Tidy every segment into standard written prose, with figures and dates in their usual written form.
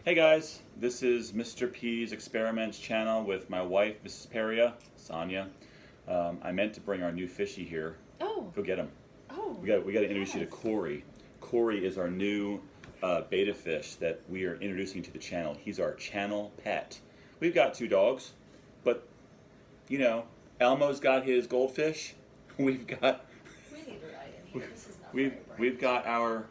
Hey guys, this is Mr. P's Experiments channel with my wife, Mrs. Peria, Sonia. I meant to bring our new fishy here. Oh. Go get him. Oh. We got to introduce you to Corey. Corey is our new beta fish that we are introducing to the channel. He's our channel pet. We've got 2 dogs, but you know, Elmo's got his goldfish. We've got. We need to write in here. This is not we've got our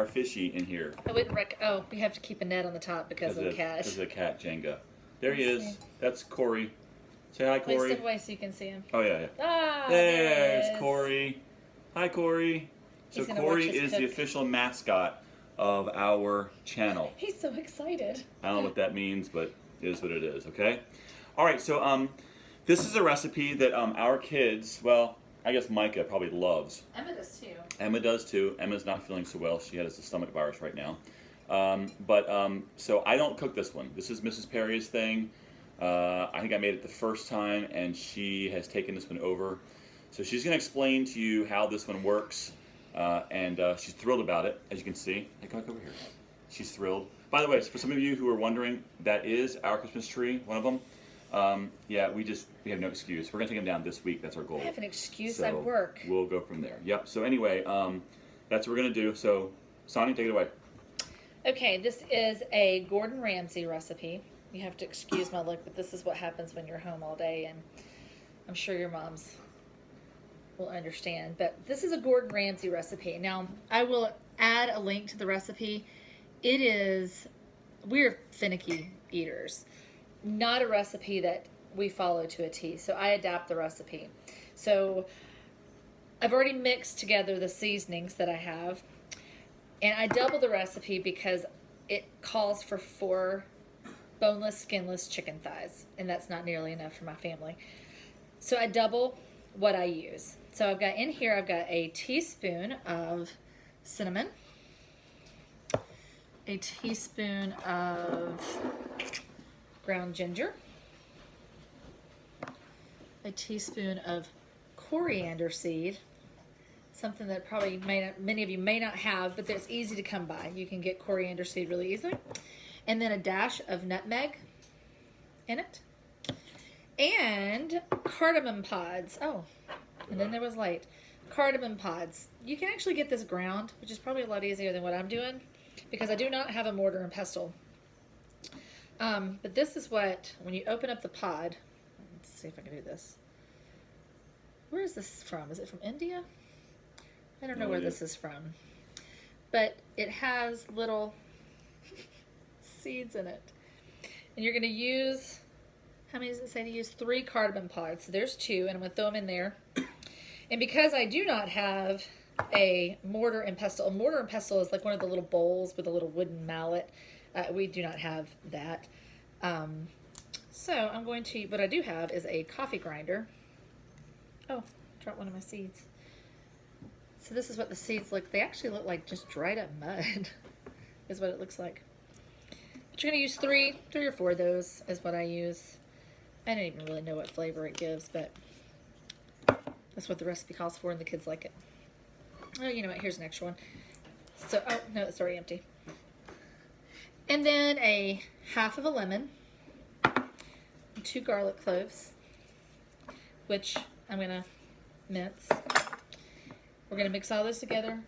fishy in here. I wouldn't oh, we have to keep a net on the top because of the cat. Because of the cat, Jenga. There he is. See. That's Corey. Say hi, Corey. Wait, step away so you can see him. Oh, yeah. Ah, There's Corey. Hi, Corey. So Corey is the official mascot of our channel. He's so excited. I don't know what that means, but it is what it is, okay? All right, so this is a recipe that our kids, well, I guess Micah probably loves. Emma does too. Emma does too. Emma's not feeling so well. She has a stomach virus right now. So I don't cook this one. This is Mrs. Peria's thing. I think I made it the first time, and she has taken this one over. So she's going to explain to you how this one works, and she's thrilled about it, as you can see. Hey, come back over here. She's thrilled. By the way, for some of you who are wondering, that is our Christmas tree, one of them. Yeah, we have no excuse. We're going to take them down this week. That's our goal. I have an excuse. So I work. We'll go from there. Yep. So anyway, that's what we're going to do. So, Sonny, take it away. Okay, this is a Gordon Ramsay recipe. You have to excuse my look, but this is what happens when you're home all day, and I'm sure your moms will understand. But this is a Gordon Ramsay recipe. Now, I will add a link to the recipe. We're finicky eaters. Not a recipe that we follow to a T, so I adapt the recipe. So I've already mixed together the seasonings that I have, and I double the recipe because it calls for 4 boneless, skinless chicken thighs, and that's not nearly enough for my family. So I double what I use. So I've got a teaspoon of cinnamon, a teaspoon of ground ginger, a teaspoon of coriander seed, something that probably many of you may not have, but that's easy to come by. You can get coriander seed really easily. And then a dash of nutmeg in it. And cardamom pods. Oh, and then there was light. Cardamom pods. You can actually get this ground, which is probably a lot easier than what I'm doing, because I do not have a mortar and pestle. But this is what, when you open up the pod, let's see if I can do this. Where is this from? Is it from India? I don't know where this is from. But it has little seeds in it. And you're going to use, how many does it say to use? 3 cardamom pods. So there's 2, and I'm going to throw them in there. And because I do not have a mortar and pestle is like one of the little bowls with a little wooden mallet. We do not have that. So I'm going to, what I do have is a coffee grinder. Oh, dropped one of my seeds. So this is what the seeds look. They actually look like just dried up mud is what it looks like. But you're going to use 3 or 4 of those is what I use. I don't even really know what flavor it gives, but that's what the recipe calls for, and the kids like it. Oh, you know what? Here's an extra one. So, oh, no, it's already empty. And then a half of a lemon, 2 garlic cloves, which I'm going to mince. We're going to mix all this together.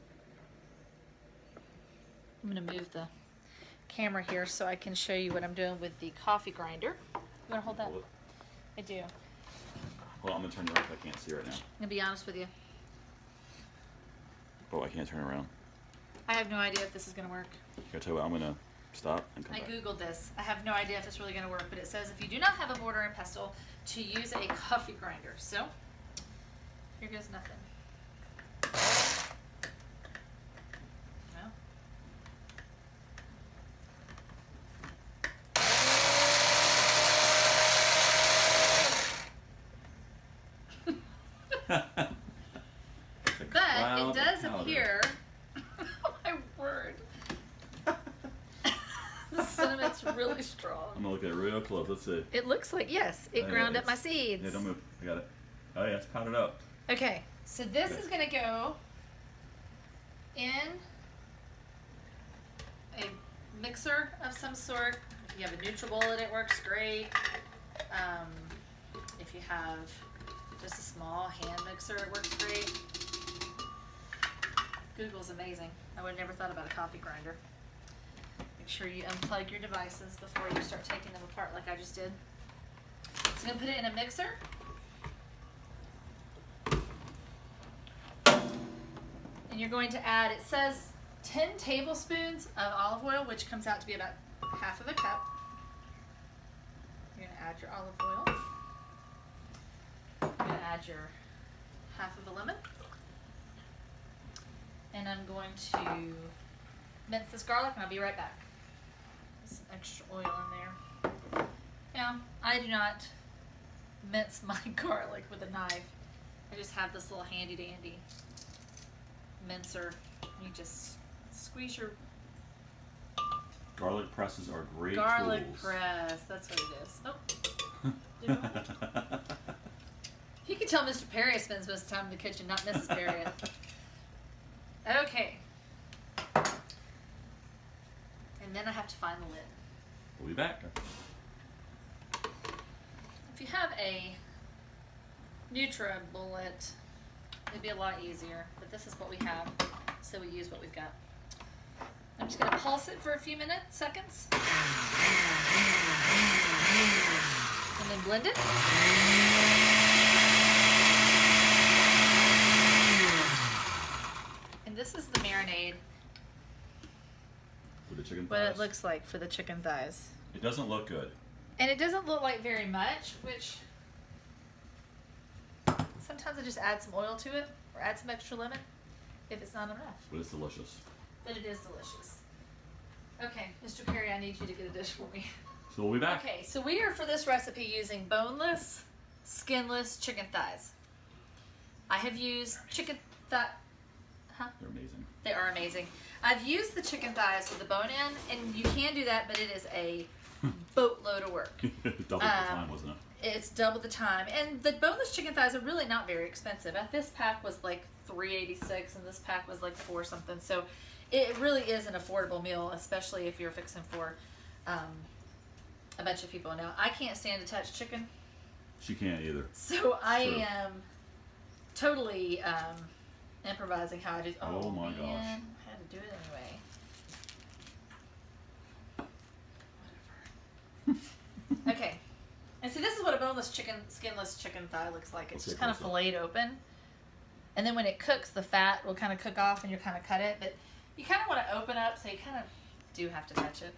I'm going to move the camera here so I can show you what I'm doing with the coffee grinder. You want to hold that? I do. Hold on, I'm going to turn it around if I can't see right now. I'm going to be honest with you. Oh, I can't turn around. I have no idea if this is going to work. I'll tell you what, I'm going to stop and come back. I googled this. I have no idea if it's really going to work, but it says if you do not have a mortar and pestle, to use a coffee grinder. So, here goes nothing. But it does appear. Oh my word. The cinnamon's really strong. I'm gonna look at it real close. Let's see. It looks like, yes, it ground up my seeds. Yeah, don't move. I got it. Oh yeah, it's powdered up. Okay, so this is gonna go in a mixer of some sort. If you have a NutriBullet, it works great. If you have just a small hand mixer, it works great. Google's amazing. I would have never thought about a coffee grinder. Make sure you unplug your devices before you start taking them apart like I just did. So I'm going to put it in a mixer. And you're going to add, it says 10 tablespoons of olive oil, which comes out to be about half of a cup. You're going to add your olive oil. You're going to add your half of a lemon. And I'm going to mince this garlic, and I'll be right back. There's some extra oil in there. Now, I do not mince my garlic with a knife. I just have this little handy dandy mincer. You just squeeze your Garlic presses are great garlic tools. press. That's what it is. Oh. Didn't I? You can tell Mr. Peria spends most of the time in the kitchen, not Mrs. Peria. Okay. And then I have to find the lid. We'll be back. If you have a NutriBullet, it'd be a lot easier. But this is what we have, so we use what we've got. I'm just going to pulse it for a few seconds. And then blend it. And this is the marinade, For the chicken what thighs. it looks like for the chicken thighs. It doesn't look good. And it doesn't look like very much, which sometimes I just add some oil to it or add some extra lemon if it's not enough. But it's delicious. But it is delicious. Okay, Mr. Perry, I need you to get a dish for me. So we'll be back. Okay, so we are for this recipe using boneless, skinless chicken thighs. I have used chicken thigh. Huh? They're amazing. They are amazing. I've used the chicken thighs with the bone in, and you can do that, but it is a boatload of work. Double the time, wasn't it? It's double the time, and the boneless chicken thighs are really not very expensive. This pack was like $3.86, and this pack was like $4 something. So it really is an affordable meal, especially if you're fixing for a bunch of people. Now, I can't stand to touch chicken, She can't either. so I Sure. am totally improvising how I do. Oh my man, gosh. I had to do it anyway. Whatever. Okay. And see, this is what a boneless chicken, skinless chicken thigh looks like. It's Okay, just kind of close up. filleted open. And then when it cooks, the fat will kind of cook off and you kind of cut it. But you kind of want to open up, so you kind of do have to touch it.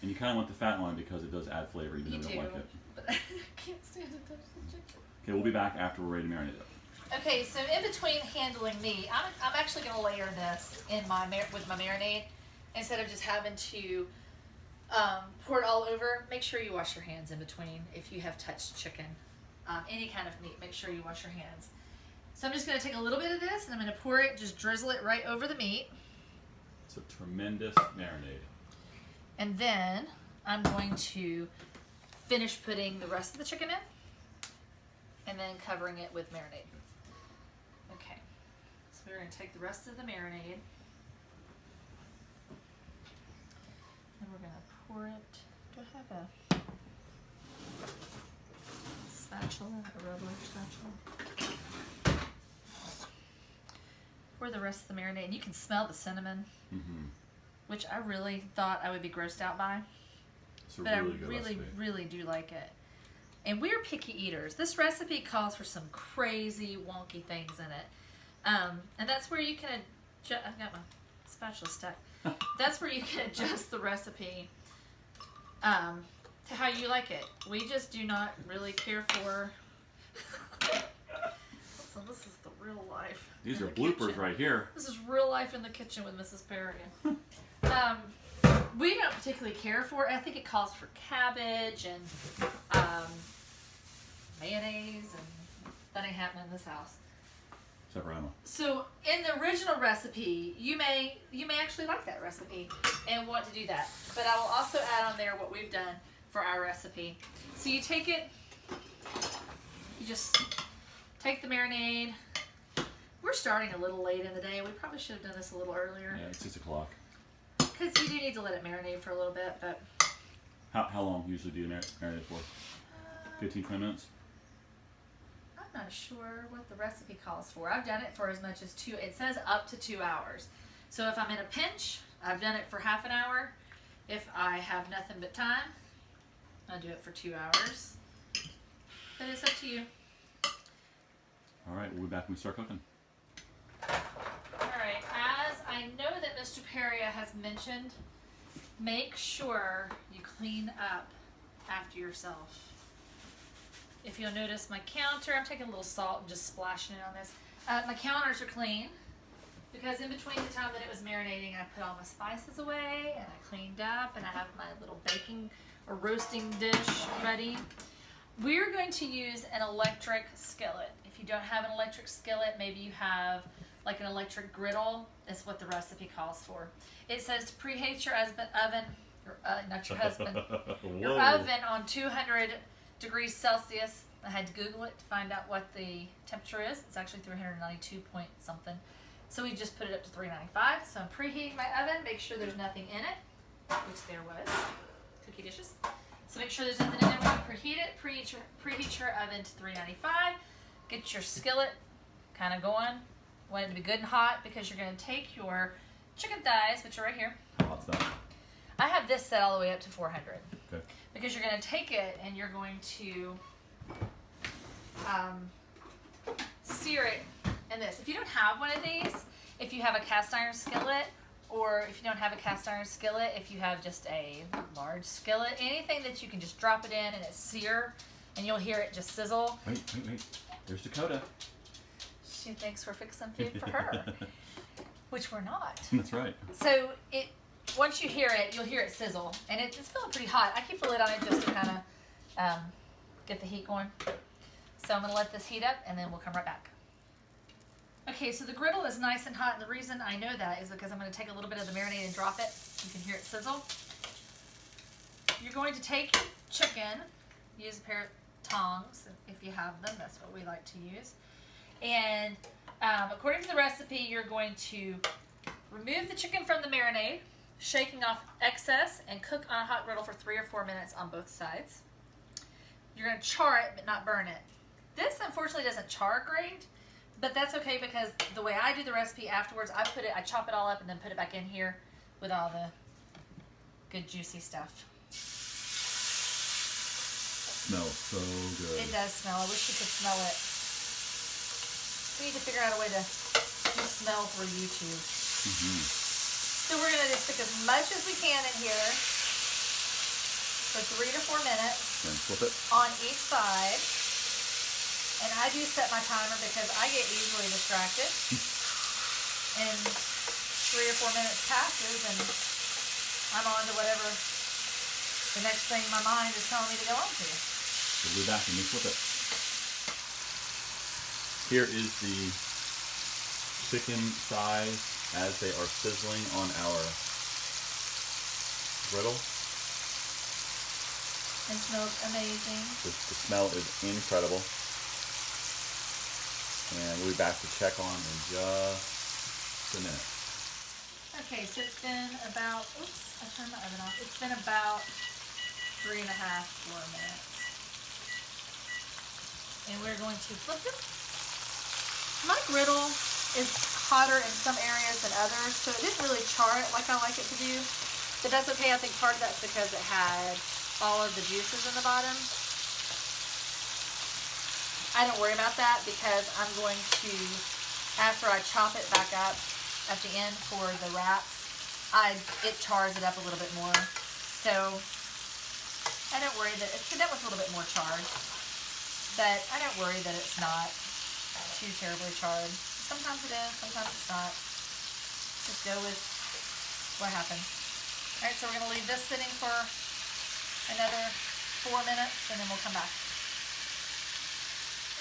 And you kind of want the fat one because it does add flavor even You though do. you don't like it. But I can't stand to touch the chicken. Okay, we'll be back after we're ready to marinate it. Okay, so in between handling meat, I'm actually going to layer this in my with my marinade instead of just having to pour it all over. Make sure you wash your hands in between if you have touched chicken. Any kind of meat, make sure you wash your hands. So I'm just going to take a little bit of this and I'm going to pour it, just drizzle it right over the meat. It's a tremendous marinade. And then I'm going to finish putting the rest of the chicken in and then covering it with marinade. Okay, so we're going to take the rest of the marinade and we're going to pour it. Do I have a spatula, a rubber spatula? Pour the rest of the marinade, and you can smell the cinnamon, which I really thought I would be grossed out by. It's a But really I good really, recipe. really do like it. And we're picky eaters. This recipe calls for some crazy, wonky things in it. And that's where you can adjust. I've got my spatula stuck. That's where you can adjust the recipe to how you like it. We just do not really care for. So this is the real life. These in are the bloopers kitchen. right here. This is real life in the kitchen with Mrs. Peria. We don't particularly care for it. I think it calls for cabbage and mayonnaise, and that ain't happening in this house. Except for Emma. So in the original recipe, you may actually like that recipe and want to do that. But I will also add on there what we've done for our recipe. So you take it, you just take the marinade. We're starting a little late in the day. We probably should have done this a little earlier. Yeah, it's 6 o'clock. because you do need to let it marinate for a little bit, but How long usually do you marinate for? 15, 20 minutes? I'm not sure what the recipe calls for. I've done it for as much as it says up to 2 hours. So if I'm in a pinch, I've done it for half an hour. If I have nothing but time, I'll do it for 2 hours. But it's up to you. All right, we'll be back when we start cooking. Alright, as I know that Mr. Peria has mentioned, make sure you clean up after yourself. If you'll notice my counter, I'm taking a little salt and just splashing it on this. My counters are clean because in between the time that it was marinating, I put all my spices away and I cleaned up and I have my little baking or roasting dish ready. We're going to use an electric skillet. If you don't have an electric skillet, maybe you have like an electric griddle. Is what the recipe calls for. It says to preheat your oven, not your husband, your oven on 200 degrees Celsius. I had to Google it to find out what the temperature is. It's actually 392 point something. So we just put it up to 395. So I'm preheating my oven. Make sure there's nothing in it, which there was. Cookie dishes. So make sure there's nothing in there when you preheat it. Preheat your oven to 395. Get your skillet kind of going. Want it to be good and hot because you're going to take your chicken thighs, which are right here. How hot's that? I have this set all the way up to 400. Okay. Because you're going to take it and you're going to sear it in this. If you don't have one of these, if you have a cast iron skillet, or if you don't have a cast iron skillet, if you have just a large skillet, anything that you can just drop it in and it's sear, and you'll hear it just sizzle. Wait. There's Dakota. She thinks we're fixing food for her, which we're not. That's right. So once you hear it, you'll hear it sizzle, and it's feeling pretty hot. I keep the lid on it just to kind of get the heat going. So I'm going to let this heat up, and then we'll come right back. Okay, so the griddle is nice and hot, and the reason I know that is because I'm going to take a little bit of the marinade and drop it. You can hear it sizzle. You're going to take your chicken, use a pair of tongs if you have them. That's what we like to use. And according to the recipe, you're going to remove the chicken from the marinade, shaking off excess, and cook on a hot griddle for 3 or 4 minutes on both sides. You're going to char it, but not burn it. This, unfortunately, doesn't char great, but that's okay because the way I do the recipe afterwards, I chop it all up and then put it back in here with all the good juicy stuff. Smells so good. It does smell. I wish you could smell it. We need to figure out a way to do smell through YouTube. Mm-hmm. So we're going to just stick as much as we can in here for 3 to 4 minutes. Then flip it. On each side. And I do set my timer because I get easily distracted. And 3 or 4 minutes passes and I'm on to whatever the next thing my mind is telling me to go on to. We'll be back and we flip it. Here is the chicken thighs as they are sizzling on our griddle. It smells amazing. The smell is incredible. And we'll be back to check on in just a minute. Okay, so it's been about, oops, I turned my oven off. It's been about 3.5, 4 minutes. And we're going to flip them. My griddle is hotter in some areas than others, so it didn't really char it like I like it to do. But that's okay. I think part of that's because it had all of the juices in the bottom. I don't worry about that because I'm going to, after I chop it back up at the end for the wraps, it chars it up a little bit more. So I don't worry that that was a little bit more charred, but I don't worry that it's not too terribly charred. Sometimes it is, sometimes it's not. Just go with what happens. All right, so we're going to leave this sitting for another 4 minutes, and then we'll come back.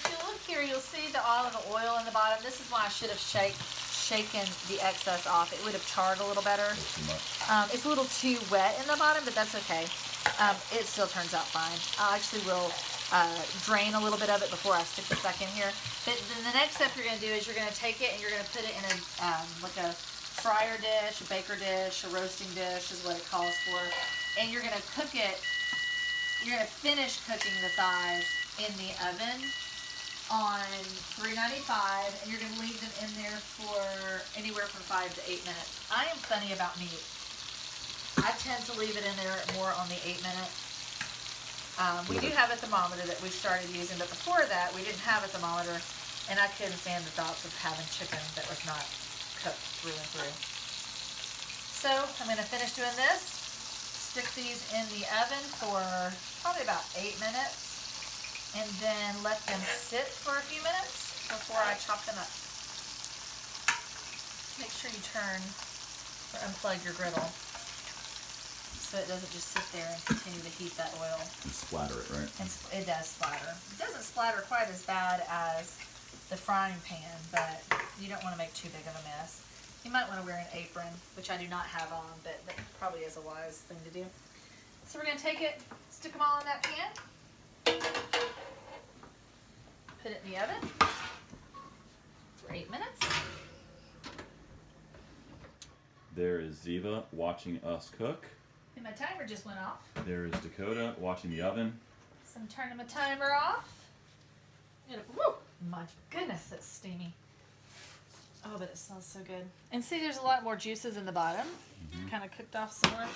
If you look here, you'll see the olive oil in the bottom. This is why I should have shaken the excess off. It would have charred a little better. Too much. It's a little too wet in the bottom, but that's okay. It still turns out fine. I actually will drain a little bit of it before I stick this back in here. But then the next step you're going to do is you're going to take it and you're going to put it in like a fryer dish, a baker dish, a roasting dish is what it calls for. And you're going to cook it, you're going to finish cooking the thighs in the oven on 395, and you're going to leave them in there for anywhere from 5 to 8 minutes. I am funny about meat. I tend to leave it in there more on the 8 minute. We do have a thermometer that we started using, but before that we didn't have a thermometer, and I couldn't stand the thoughts of having chicken that was not cooked through and through. So I'm going to finish doing this, stick these in the oven for probably about 8 minutes, and then let them sit for a few minutes before I chop them up. Make sure you turn or unplug your griddle, so it doesn't just sit there and continue to heat that oil. And splatter it, right? And it does splatter. It doesn't splatter quite as bad as the frying pan, but you don't want to make too big of a mess. You might want to wear an apron, which I do not have on, but that probably is a wise thing to do. So we're going to take it, stick them all in that pan, put it in the oven for 8 minutes. There is Ziva watching us cook. And my timer just went off. There is Dakota watching the oven. So I'm turning my timer off. Woo! My goodness, it's steamy. Oh, but it smells so good. And see, there's a lot more juices in the bottom. Kind of cooked off some more.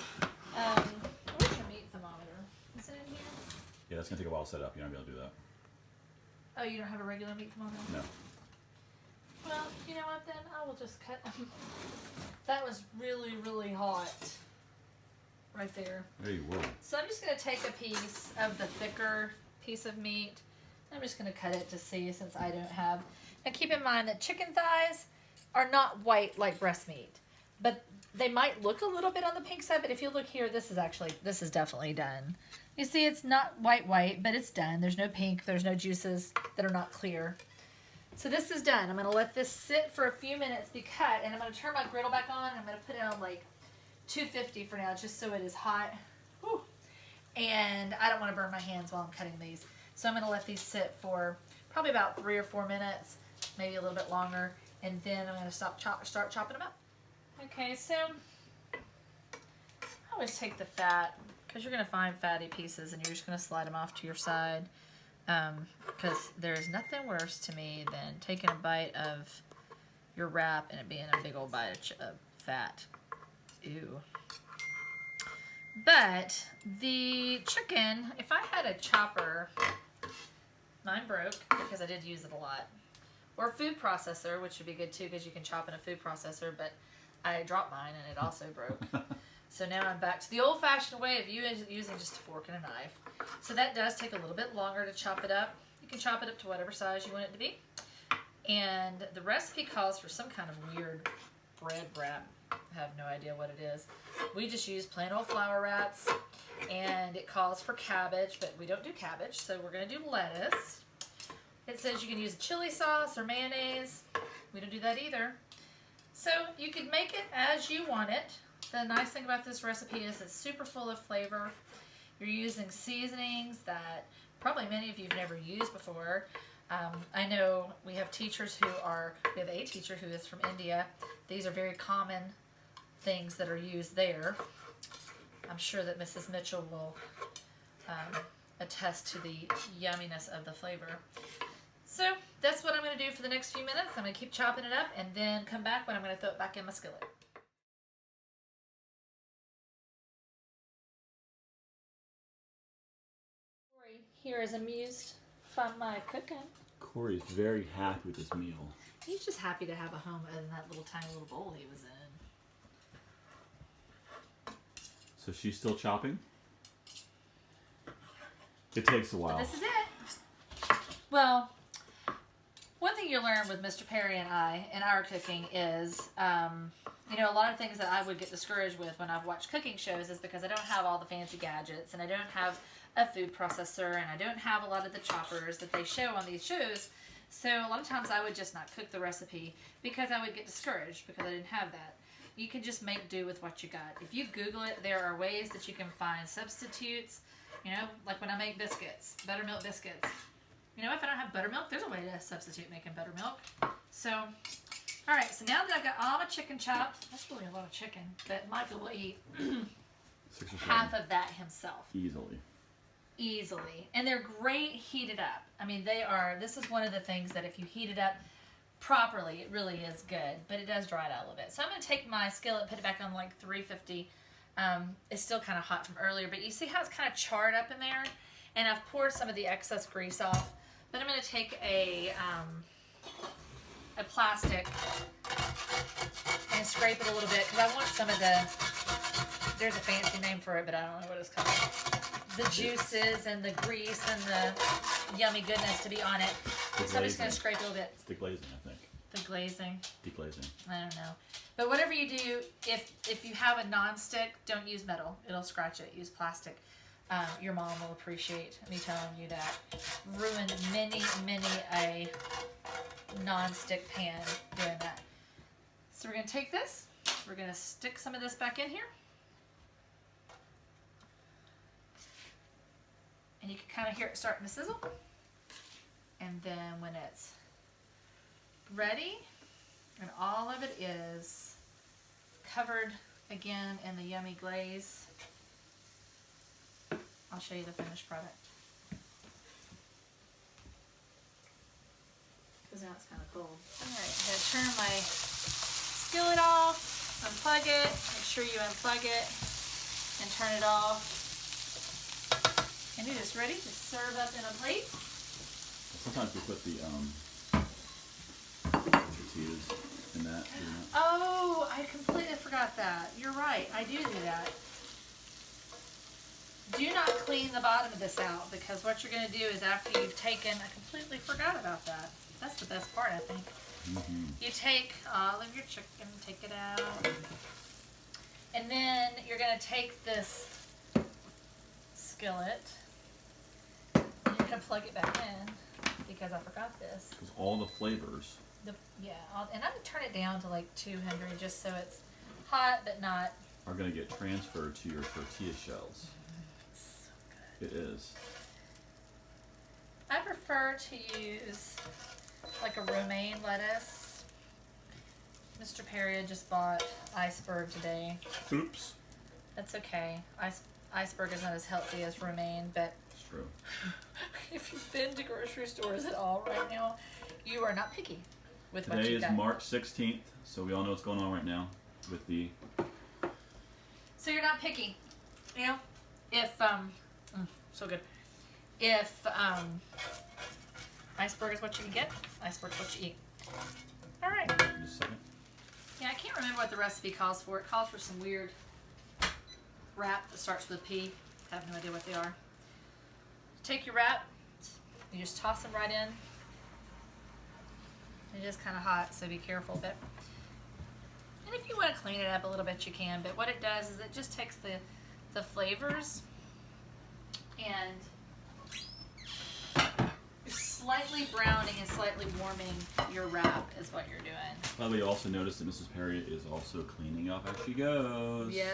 Where's your meat thermometer? Is it in here? Yeah, that's going to take a while to set up. You're not going to be able to do that. Oh, you don't have a regular meat thermometer? No. Well, you know what then? I will just cut them. That was really, really hot. Right there. There you were. So I'm just going to take a piece of the thicker piece of meat. I'm just going to cut it to see, since I don't have. Now keep in mind that chicken thighs are not white like breast meat, but they might look a little bit on the pink side. But if you look here, this is definitely done. You see, it's not white, but it's done. There's no pink. There's no juices that are not clear. So this is done. I'm going to let this sit for a few minutes, be cut, and I'm going to turn my griddle back on. And I'm going to put it on like 250 for now, just so it is hot. Whew. And I don't want to burn my hands while I'm cutting these. So I'm going to let these sit for probably about 3 or 4 minutes, maybe a little bit longer, and then I'm going to start chopping them up. Okay, so I always take the fat, because you're going to find fatty pieces, and you're just going to slide them off to your side, because there is nothing worse to me than taking a bite of your wrap and it being a big old bite of fat. Ew. But the chicken, if I had a chopper, mine broke because I did use it a lot, or a food processor, which would be good too because you can chop in a food processor, but I dropped mine and it also broke. So now I'm back to the old-fashioned way of using just a fork and a knife. So that does take a little bit longer to chop it up. You can chop it up to whatever size you want it to be. And the recipe calls for some kind of weird bread wrap. I have no idea what it is. We just use plain old flour wraps, and it calls for cabbage, but we don't do cabbage, so we're going to do lettuce. It says you can use chili sauce or mayonnaise. We don't do that either. So you can make it as you want it. The nice thing about this recipe is it's super full of flavor. You're using seasonings that probably many of you have never used before. I know we have teachers we have a teacher who is from India. These are very common things that are used there. I'm sure that Mrs. Mitchell will attest to the yumminess of the flavor. So that's what I'm going to do for the next few minutes. I'm going to keep chopping it up and then come back when I'm going to throw it back in my skillet. Corey here is amused by my cooking. Corey's very happy with this meal. He's just happy to have a home other than that little tiny little bowl he was in. So she's still chopping? It takes a while. But this is it. Well, one thing you learn with Mr. Perry and I in our cooking is, a lot of things that I would get discouraged with when I've watched cooking shows is because I don't have all the fancy gadgets and I don't have a food processor and I don't have a lot of the choppers that they show on these shows. So a lot of times I would just not cook the recipe because I would get discouraged because I didn't have that. You can just make do with what you got. If you Google it, there are ways that you can find substitutes, like when I make biscuits, buttermilk biscuits. If I don't have buttermilk, there's a way to substitute making buttermilk. So, all right. So now that I've got all my chicken chopped, that's really a lot of chicken, but Michael will eat 6 or 7. half of that himself. Easily. And they're great heated up. I mean, they are. This is one of the things that if you heat it up properly, it really is good, but it does dry it out a little bit. So I'm going to take my skillet, put it back on like 350. It's still kind of hot from earlier, but you see how it's kind of charred up in there? And I've poured some of the excess grease off. Then I'm going to take a plastic and scrape it a little bit because I want some of the, there's a fancy name for it, but I don't know what it's called. The juices and the grease and the yummy goodness to be on it. So I'm just going to scrape a little bit. It's deglazing, I think. Deglazing. Deglazing. I don't know. But whatever you do, if you have a non-stick, don't use metal. It'll scratch it. Use plastic. Your mom will appreciate me telling you that. Ruined many a non-stick pan doing that. So we're going to take this. We're going to stick some of this back in here. And you can kind of hear it starting to sizzle. And then when it's ready, and all of it is covered again in the yummy glaze, I'll show you the finished product. Because now it's kind of cold. Alright, I'm going to turn my skillet off, unplug it, make sure you unplug it, and turn it off. And it is ready to serve up in a plate. Sometimes we put the tortillas in that. Oh, I completely forgot that. You're right. I do that. Do not clean the bottom of this out because what you're going to do is after you've taken, I completely forgot about that. That's the best part, I think. Mm-hmm. You take all of your chicken, take it out, and then you're going to take this skillet and you're going to plug it back in because I forgot this. Because all the flavors. And I'm going to turn it down to like 200 just so it's hot but not. Are going to get transferred to your tortilla shells. So good. It is. I prefer to use like a romaine lettuce. Mr. Peria just bought iceberg today. Oops. That's okay. Iceberg is not as healthy as romaine, but It's true. if you've been to grocery stores at all right now, you are not picky with what Today you is got. March 16th, so we all know what's going on right now with the. So you're not picky, you know. If so good. If iceberg is what you can get, iceberg is what you eat. All right. Just a second. Yeah, I can't remember what the recipe calls for. It calls for some weird wrap that starts with a P. I have no idea what they are. Take your wrap, you just toss them right in. It is kind of hot, so be careful. But and if you want to clean it up a little bit, you can. But what it does is it just takes the flavors and slightly browning and slightly warming your wrap is what you're doing. By the way, you also notice that Mrs. Peria is also cleaning up as she goes. Yeah,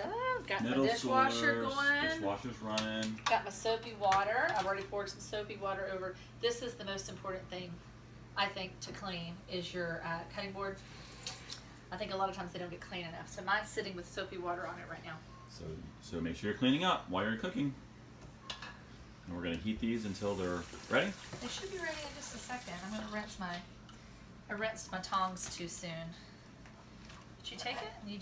got Middle my dishwasher schoolers, going. Dishwasher's running. Got my soapy water. I've already poured some soapy water over. This is the most important thing, I think, to clean is your cutting board. I think a lot of times they don't get clean enough. So mine's sitting with soapy water on it right now. So make sure you're cleaning up while you're cooking. And we're going to heat these until they're ready. They should be ready in just a second. I'm going to I rinsed my tongs too soon. But you take it and you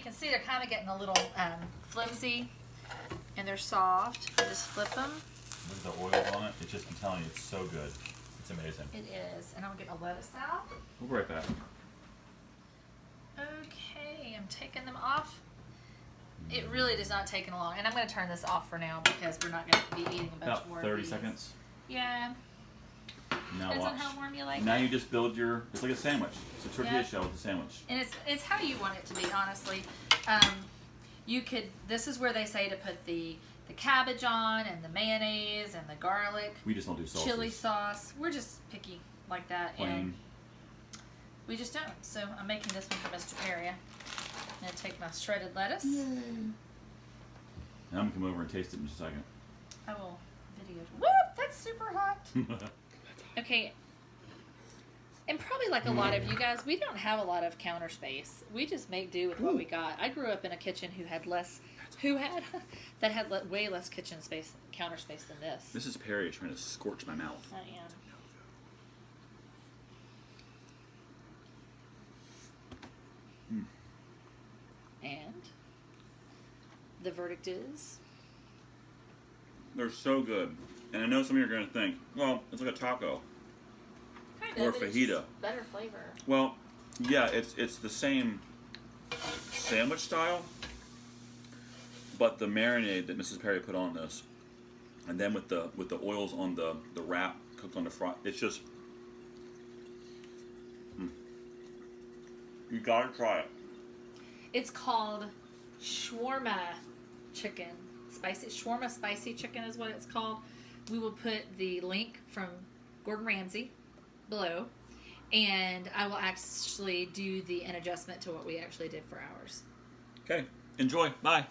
can see they're kind of getting a little flimsy and they're soft. You just flip them. Look at the oils on it. It's just, I'm telling you, it's so good. It's amazing. It is. And I'll get my lettuce out. We'll be right back. Okay, I'm taking them off. It really does not take long. And I'm going to turn this off for now because we're not going to be eating a bunch About more 30 of these. seconds. Yeah. Now Depends watch. on how warm you like Now it. you just build it's like a sandwich. It's a tortilla Yeah. shell with a sandwich. And it's how you want it to be, honestly. This is where they say to put the cabbage on and the mayonnaise and the garlic. We just don't do sauces. Chili sauce. We're just picky like that. Plain. And we just don't. So I'm making this one for Mr. Peria. I'm going to take my shredded lettuce. And I'm going to come over and taste it in just a second. I will video it. Whoop! That's super hot. Okay. And probably like a lot of you guys, we don't have a lot of counter space. We just make do with what we got. I grew up in a kitchen that had way less kitchen space, counter space than this. Mrs. Peria is trying to scorch my mouth. I am. And the verdict is? They're so good. And I know some of you are going to think, well, it's like a taco. Kind Or of, but it's fajita. just better flavor. Well, yeah, it's the same sandwich style, but the marinade that Mrs. Perry put on this, and then with the oils on the wrap cooked on the fry, it's just you gotta try it. It's called Shawarma Chicken. Shawarma Spicy Chicken is what it's called. We will put the link from Gordon Ramsay below, and I will actually do an adjustment to what we actually did for ours. Okay, enjoy. Bye.